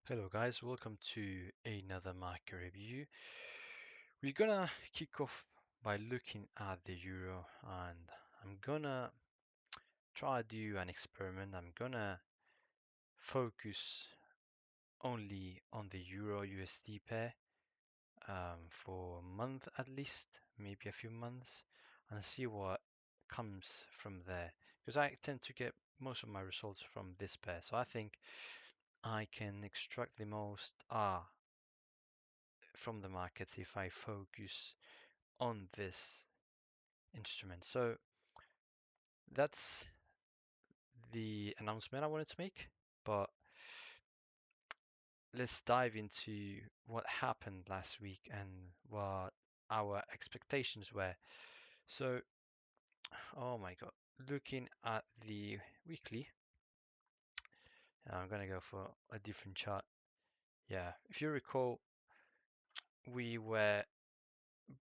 Hello guys, welcome to another market review. We're gonna kick off by looking at the euro, and I'm gonna try to do an experiment. I'm gonna focus only on the euro USD pair for a month at least, maybe a few months, and see what comes from there, because I tend to get most of my results from this pair, so I think I can extract the most from the markets if I focus on this instrument. So that's the announcement I wanted to make, but let's dive into what happened last week and what our expectations were. So, oh my god, looking at the weekly, I'm gonna go for a different chart. Yeah, if you recall, we were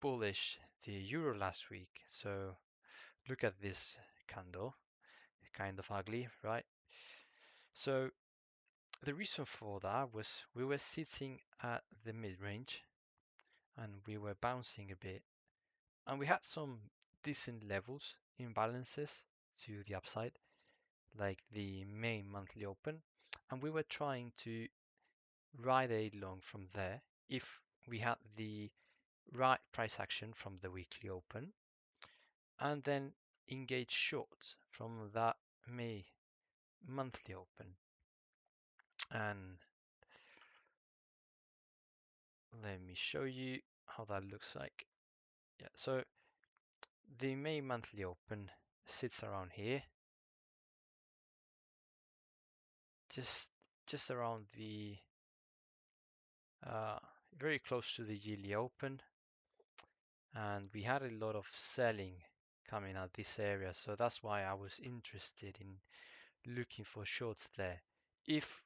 bullish the euro last week. So look at this candle, kind of ugly, right? So the reason for that was we were sitting at the mid-range and we were bouncing a bit, and we had some decent levels, imbalances to the upside, like the main monthly open, and we were trying to ride a long from there if we had the right price action from the weekly open, and then engage shorts from that May monthly open. And let me show you how that looks like. Yeah, so the May monthly open sits around here, just just around the uh, very close to the yearly open, and we had a lot of selling coming out this area, so that's why I was interested in looking for shorts there, if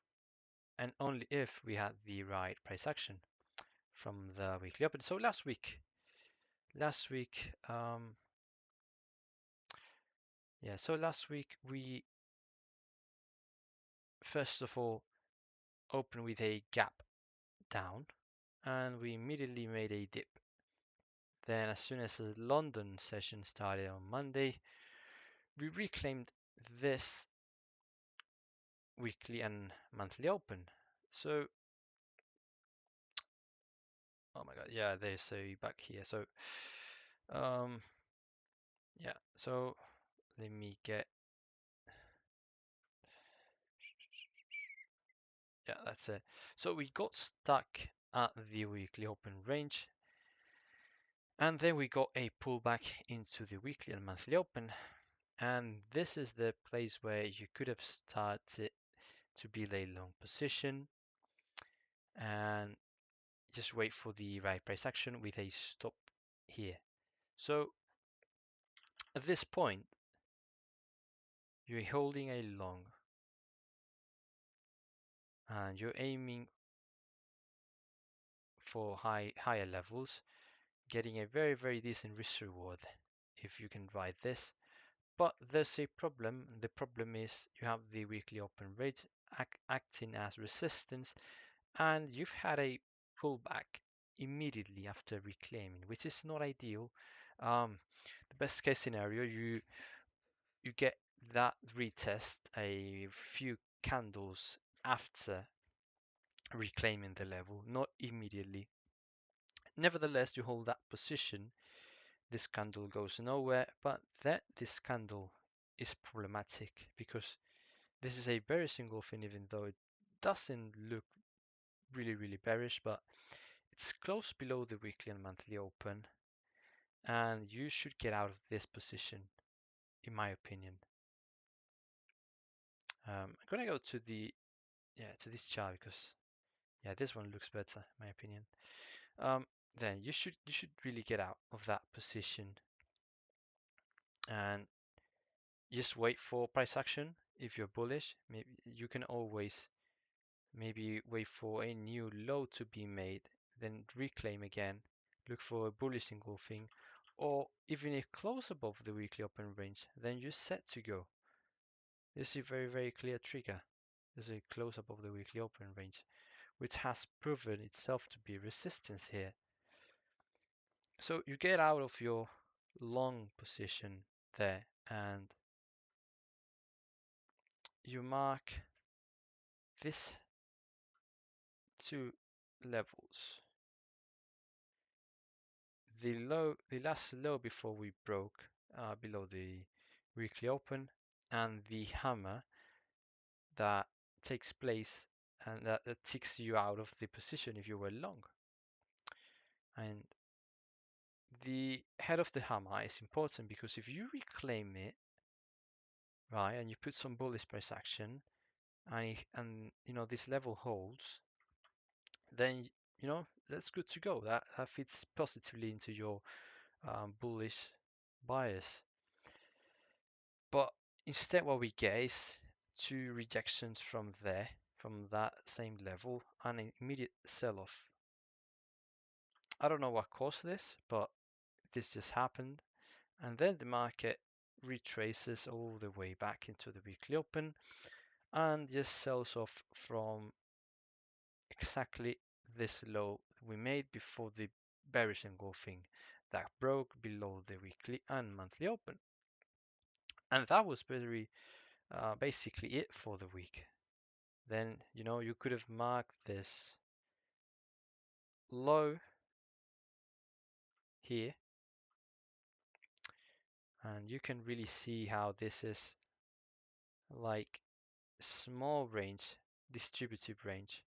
and only if we had the right price action from the weekly open. So last week, yeah, so last week we first of all opened with a gap down, and we immediately made a dip. Then as soon as the London session started on Monday, we reclaimed this weekly and monthly open. So, oh my god, yeah, there's a back here. So, um, yeah, so let me get, yeah, that's it. So we got stuck at the weekly open range, and then we got a pullback into the weekly and monthly open. And this is the place where you could have started to build a long position and just wait for the right price action with a stop here. So at this point, you're holding a long and you're aiming for higher levels, getting a very decent risk reward if you can ride this. But there's a problem. The problem is you have the weekly open rate acting as resistance, and you've had a pullback immediately after reclaiming, which is not ideal. The best case scenario, you get that retest a few candles after reclaiming the level, not immediately. Nevertheless, you hold that position. This candle goes nowhere, but this candle is problematic because this is a bearish engulfing, even though it doesn't look really bearish, but it's close below the weekly and monthly open, and you should get out of this position, in my opinion. I'm gonna go to the to this chart because this one looks better, in my opinion. Then you should really get out of that position and just wait for price action. If you're bullish, maybe you can always maybe wait for a new low to be made, then reclaim again, look for a bullish engulfing, or even a close above the weekly open range, then you're set to go. You see very clear trigger. There's a close above the weekly open range. which has proven itself to be resistance here. So you get out of your long position there and you mark these two levels. The last low before we broke below the weekly open, and the hammer that takes place and that takes you out of the position if you were long. And the head of the hammer is important because if you reclaim it, right, and you put some bullish price action, and this level holds, then that's good to go. That fits positively into your bullish bias. But instead, what we get is two rejections from there, from that same level, and an immediate sell-off. I don't know what caused this, but this just happened. And then the market retraces all the way back into the weekly open and just sells off from exactly this low we made before the bearish engulfing that broke below the weekly and monthly open. And that was basically it for the week. Then you could have marked this low here, and you can really see how this is like small range, distributive range,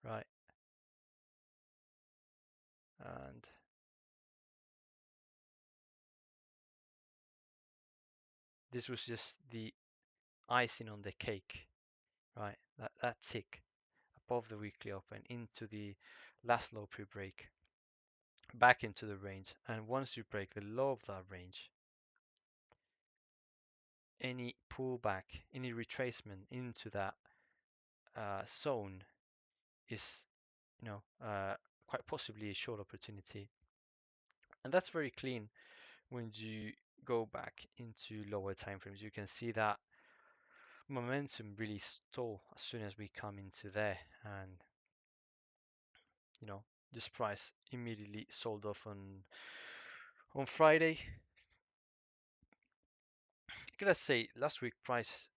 right? And this was just the icing on the cake, right? That tick above the weekly open into the last low pre-break, back into the range. And once you break the low of that range, any pullback, any retracement into that zone is, quite possibly a short opportunity. And that's very clean when you go back into lower time frames. You can see that momentum really stall as soon as we come into there, and this price immediately sold off on Friday. I gotta say, last week price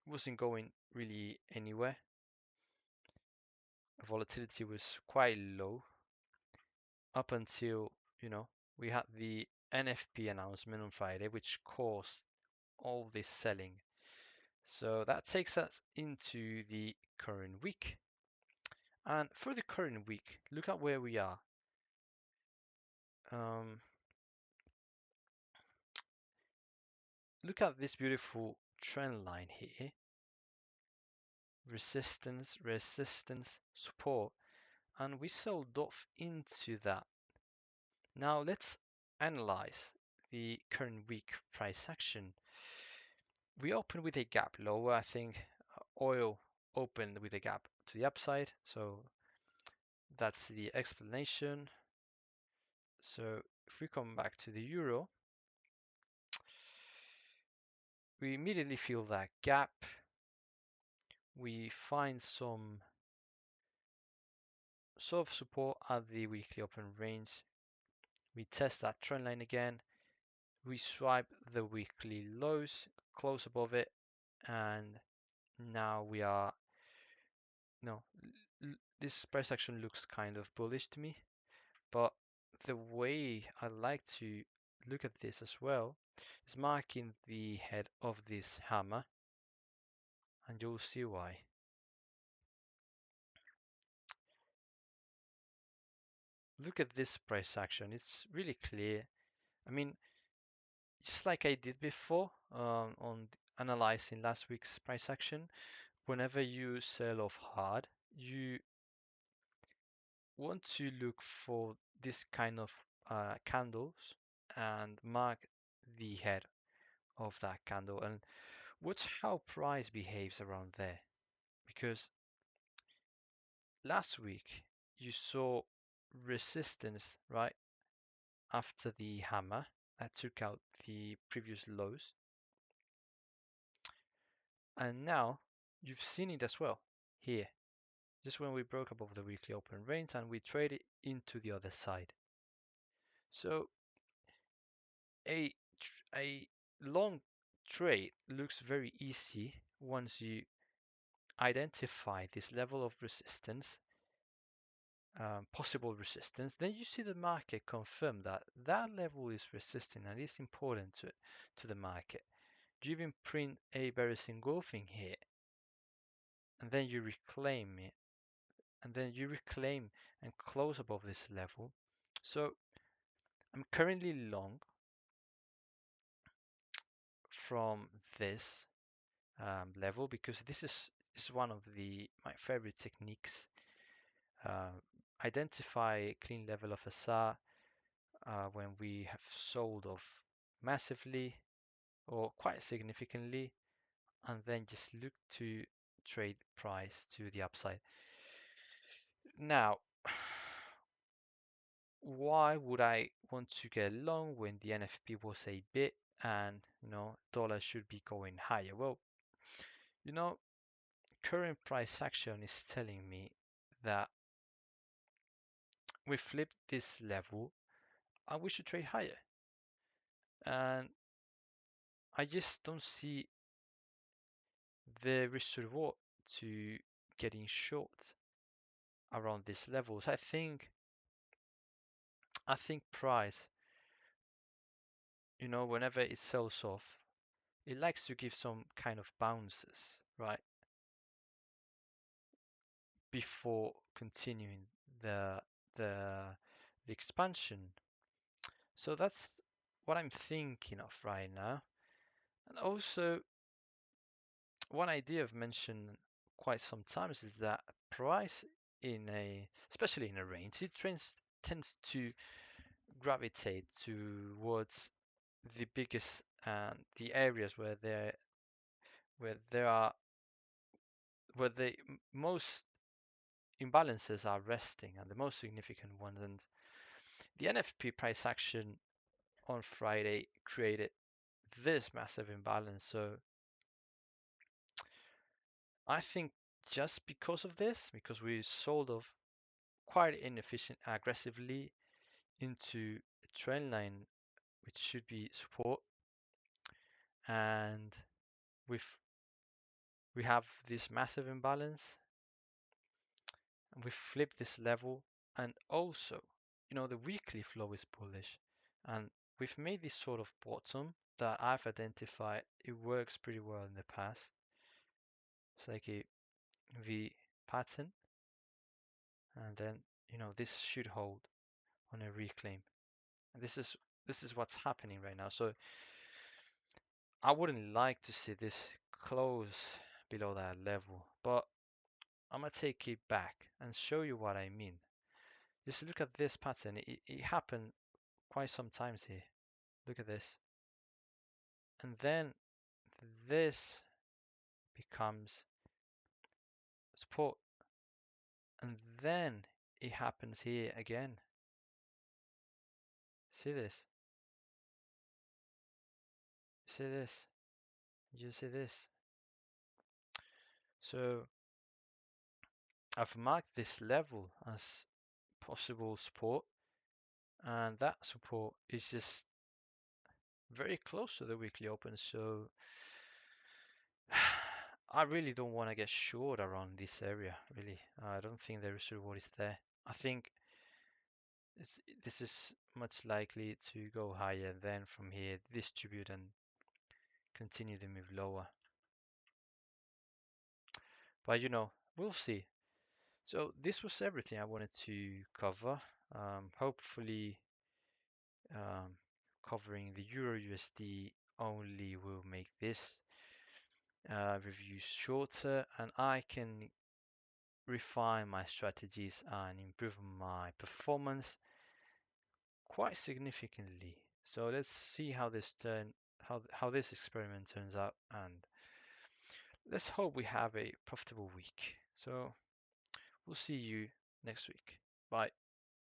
wasn't going really anywhere. Volatility was quite low up until we had the NFP announcement on Friday, which caused all this selling. So that takes us into the current week. And for the current week, look at where we are. Look at this beautiful trend line here. Resistance, resistance, support. And we sold off into that. Now let's analyze the current week price action. We opened with a gap lower. I think oil opened with a gap to the upside. So that's the explanation. So if we come back to the euro, we immediately feel that gap. We find some sort of support at the weekly open range. We test that trend line again. We swipe the weekly lows, close above it, and now we are this price action looks kind of bullish to me, but the way I like to look at this as well is marking the head of this hammer, and you'll see why. Look at this price action, it's really clear. I mean, just like I did before on analyzing last week's price action, whenever you sell off hard, you want to look for this kind of candles and mark the head of that candle and watch how price behaves around there. Because last week you saw resistance right after the hammer that took out the previous lows, and now you've seen it as well here. just when we broke above the weekly open range and we traded into the other side. So a long trade looks very easy once you identify this level of resistance, possible resistance. Then you see the market confirm that that level is resisting and it's important to the market. You even print a bearish engulfing here, and then you reclaim it, and then you reclaim and close above this level. So I'm currently long from this level because this is one of my favorite techniques. Identify a clean level of SR when we have sold off massively or quite significantly, and then just look to trade price to the upside. Now, why would I want to get long when the NFP was a bit and dollar should be going higher? Well, current price action is telling me that we flipped this level and we should trade higher. And I just don't see the risk reward to getting short around these levels. I think price, whenever it sells off, it likes to give some kind of bounces, right? Before continuing the the the expansion. So that's what I'm thinking of right now. And also, one idea I've mentioned quite some times is that price especially in a range, it tends to gravitate towards the biggest and the areas where there are where the most imbalances are resting and the most significant ones. And the NFP price action on Friday created this massive imbalance. So I think just because of this, because we sold off quite inefficient aggressively into a trend line which should be support, and we've we have this massive imbalance, and we flip this level, and also the weekly flow is bullish, and we've made this sort of bottom that I've identified. It works pretty well in the past. It's like a V pattern, and then this should hold on a reclaim. And this is what's happening right now. So I wouldn't like to see this close below that level, but I'm gonna take it back and show you what I mean. Just look at this pattern. It happened quite some times here. Look at this. And then this becomes support. And then it happens here again. See this? See this? You see this? So I've marked this level as possible support, and that support is just very close to the weekly open. So I really don't want to get short around this area, really. I don't think the risk reward is there. I think this is much likely to go higher, then from here distribute and continue the move lower. But we'll see. So this was everything I wanted to cover. Hopefully covering the Euro USD only will make this review shorter, and I can refine my strategies and improve my performance quite significantly. So let's see how this experiment turns out, and let's hope we have a profitable week. So we'll see you next week. Bye.